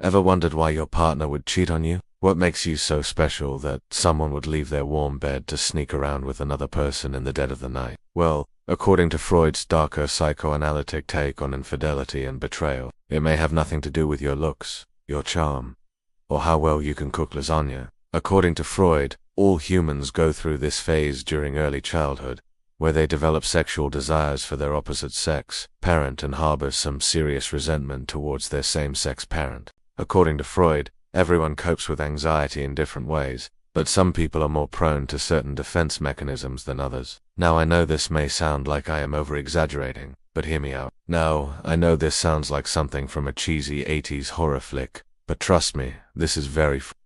Ever wondered why your partner would cheat on you? What makes you so special that someone would leave their warm bed to sneak around with another person in the dead of the night? Well, according to Freud's darker psychoanalytic take on infidelity and betrayal, it may have nothing to do with your looks, your charm, or how well you can cook lasagna. According to Freud, all humans go through this phase during early childhood, where they develop sexual desires for their opposite sex parent and harbor some serious resentment towards their same-sex parent. According to Freud, everyone copes with anxiety in different ways, but some people are more prone to certain defense mechanisms than others. Now I know this may sound like I am over-exaggerating, but hear me out. Now, I know this sounds like something from a cheesy 80s horror flick, but trust me, this is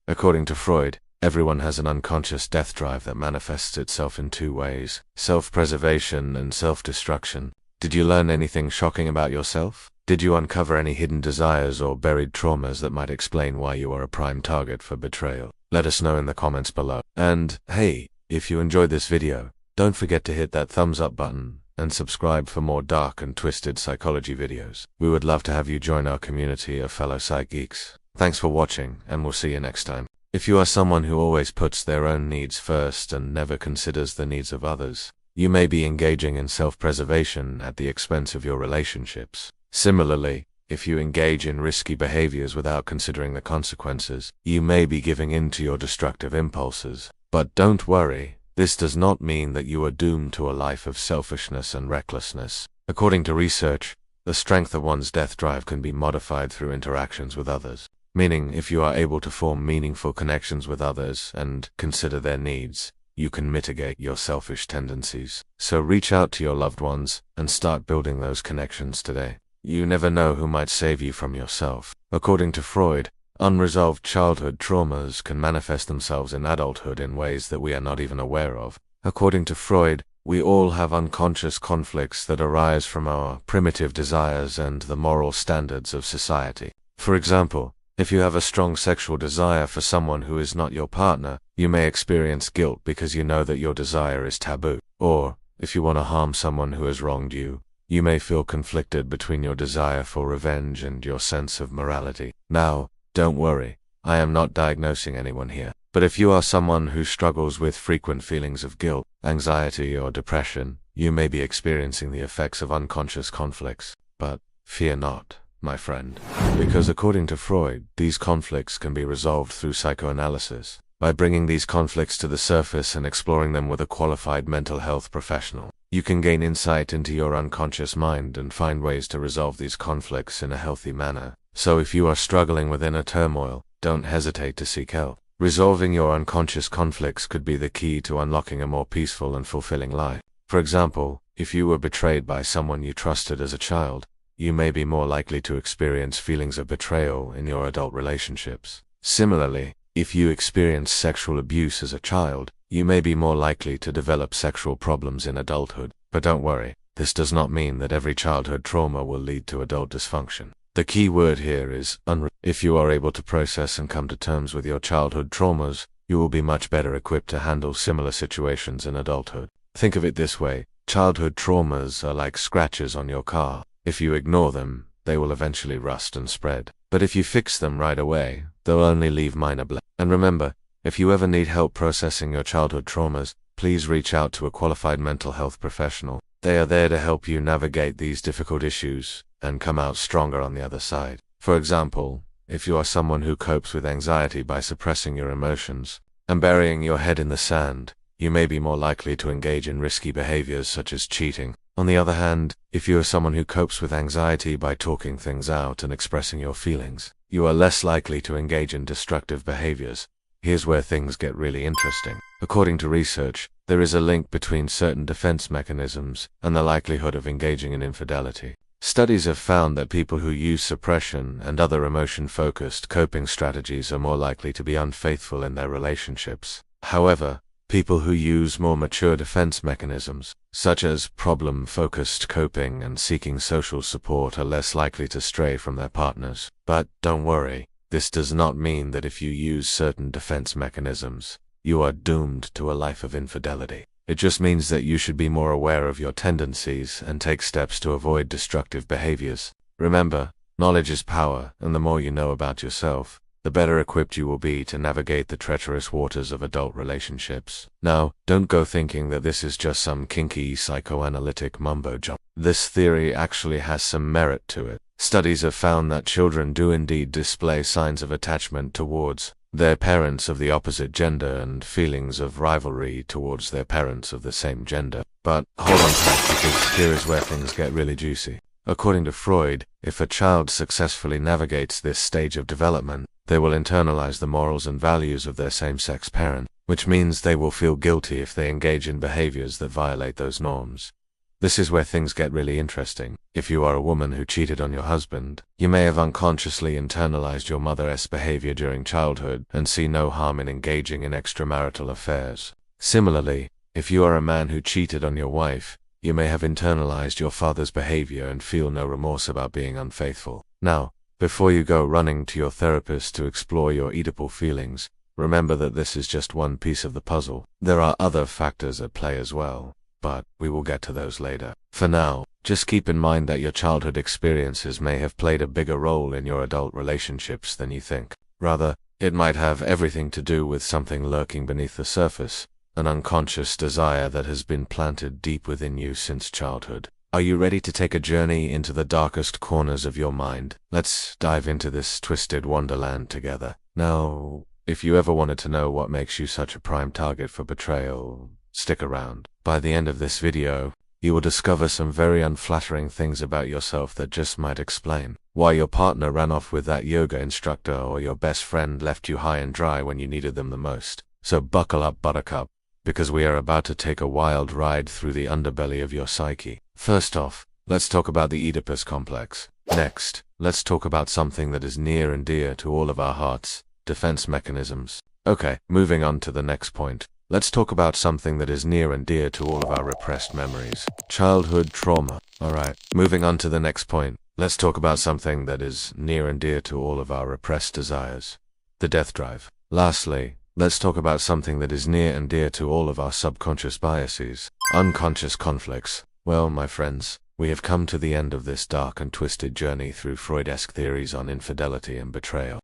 According to Freud, everyone has an unconscious death drive that manifests itself in two ways: self-preservation and self-destruction. Did you learn anything shocking about yourself? Did you uncover any hidden desires or buried traumas that might explain why you are a prime target for betrayal? Let us know in the comments below. And, hey, if you enjoyed this video, don't forget to hit that thumbs up button and subscribe for more dark and twisted psychology videos. We would love to have you join our community of fellow psych geeks. Thanks for watching, and we'll see you next time. If you are someone who always puts their own needs first and never considers the needs of others, you may be engaging in self-preservation at the expense of your relationships. Similarly, if you engage in risky behaviors without considering the consequences, you may be giving in to your destructive impulses. But don't worry, this does not mean that you are doomed to a life of selfishness and recklessness. According to research, the strength of one's death drive can be modified through interactions with others. Meaning, if you are able to form meaningful connections with others and consider their needs, you can mitigate your selfish tendencies. So reach out to your loved ones and start building those connections today. You never know who might save you from yourself. According to Freud, unresolved childhood traumas can manifest themselves in adulthood in ways that we are not even aware of. According to Freud, we all have unconscious conflicts that arise from our primitive desires and the moral standards of society. For example, if you have a strong sexual desire for someone who is not your partner, you may experience guilt because you know that your desire is taboo. Or, if you want to harm someone who has wronged you, you may feel conflicted between your desire for revenge and your sense of morality. Now, don't worry, I am not diagnosing anyone here. But if you are someone who struggles with frequent feelings of guilt, anxiety, or depression, you may be experiencing the effects of unconscious conflicts. But fear not, my friend, because according to Freud, these conflicts can be resolved through psychoanalysis, by bringing these conflicts to the surface and exploring them with a qualified mental health professional. You can gain insight into your unconscious mind and find ways to resolve these conflicts in a healthy manner. So if you are struggling with inner turmoil, don't hesitate to seek help. Resolving your unconscious conflicts could be the key to unlocking a more peaceful and fulfilling life. For example, if you were betrayed by someone you trusted as a child, you may be more likely to experience feelings of betrayal in your adult relationships. Similarly, if you experience sexual abuse as a child, you may be more likely to develop sexual problems in adulthood. But don't worry, this does not mean that every childhood trauma will lead to adult dysfunction. The key word here is If you are able to process and come to terms with your childhood traumas, you will be much better equipped to handle similar situations in adulthood. Think of it this way: childhood traumas are like scratches on your car. If you ignore them, they will eventually rust and spread. But if you fix them right away, they'll only leave minor blemishes. And remember, if you ever need help processing your childhood traumas, please reach out to a qualified mental health professional. They are there to help you navigate these difficult issues and come out stronger on the other side. For example, if you are someone who copes with anxiety by suppressing your emotions and burying your head in the sand, you may be more likely to engage in risky behaviors such as cheating. On the other hand, if you are someone who copes with anxiety by talking things out and expressing your feelings, you are less likely to engage in destructive behaviors. Here's where things get really interesting. According to research, there is a link between certain defense mechanisms and the likelihood of engaging in infidelity. Studies have found that people who use suppression and other emotion-focused coping strategies are more likely to be unfaithful in their relationships. However, people who use more mature defense mechanisms, such as problem-focused coping and seeking social support, are less likely to stray from their partners. But don't worry, this does not mean that if you use certain defense mechanisms, you are doomed to a life of infidelity. It just means that you should be more aware of your tendencies and take steps to avoid destructive behaviors. Remember, Knowledge is power, and the more you know about yourself, the better equipped you will be to navigate the treacherous waters of adult relationships. Now, don't go thinking that this is just some kinky psychoanalytic mumbo-jumbo. This theory actually has some merit to it. Studies have found that children do indeed display signs of attachment towards their parents of the opposite gender and feelings of rivalry towards their parents of the same gender. But hold on tight, because here is where things get really juicy. According to Freud, if a child successfully navigates this stage of development, they will internalize the morals and values of their same-sex parent, which means they will feel guilty if they engage in behaviors that violate those norms. This is where things get really interesting. If you are a woman who cheated on your husband, you may have unconsciously internalized your mother's behavior during childhood and see no harm in engaging in extramarital affairs. Similarly, if you are a man who cheated on your wife, you may have internalized your father's behavior and feel no remorse about being unfaithful. Now, before you go running to your therapist to explore your Oedipal feelings, remember that this is just one piece of the puzzle. There are other factors at play as well, but we will get to those later. For now, just keep in mind that your childhood experiences may have played a bigger role in your adult relationships than you think. Rather, it might have everything to do with something lurking beneath the surface, an unconscious desire that has been planted deep within you since childhood. Are you ready to take a journey into the darkest corners of your mind? Let's dive into this twisted wonderland together. Now, if you ever wanted to know what makes you such a prime target for betrayal, stick around. By the end of this video, you will discover some very unflattering things about yourself that just might explain why your partner ran off with that yoga instructor or your best friend left you high and dry when you needed them the most. So buckle up, buttercup, because we are about to take a wild ride through the underbelly of your psyche. First off, let's talk about the Oedipus complex. Next, let's talk about something that is near and dear to all of our hearts, defense mechanisms. Okay, moving on to the next point. Let's talk about something that is near and dear to all of our repressed memories. Childhood trauma. Alright, moving on to the next point. Let's talk about something that is near and dear to all of our repressed desires. The death drive. Lastly, let's talk about something that is near and dear to all of our subconscious biases. Unconscious conflicts. Well, my friends, we have come to the end of this dark and twisted journey through Freud-esque theories on infidelity and betrayal.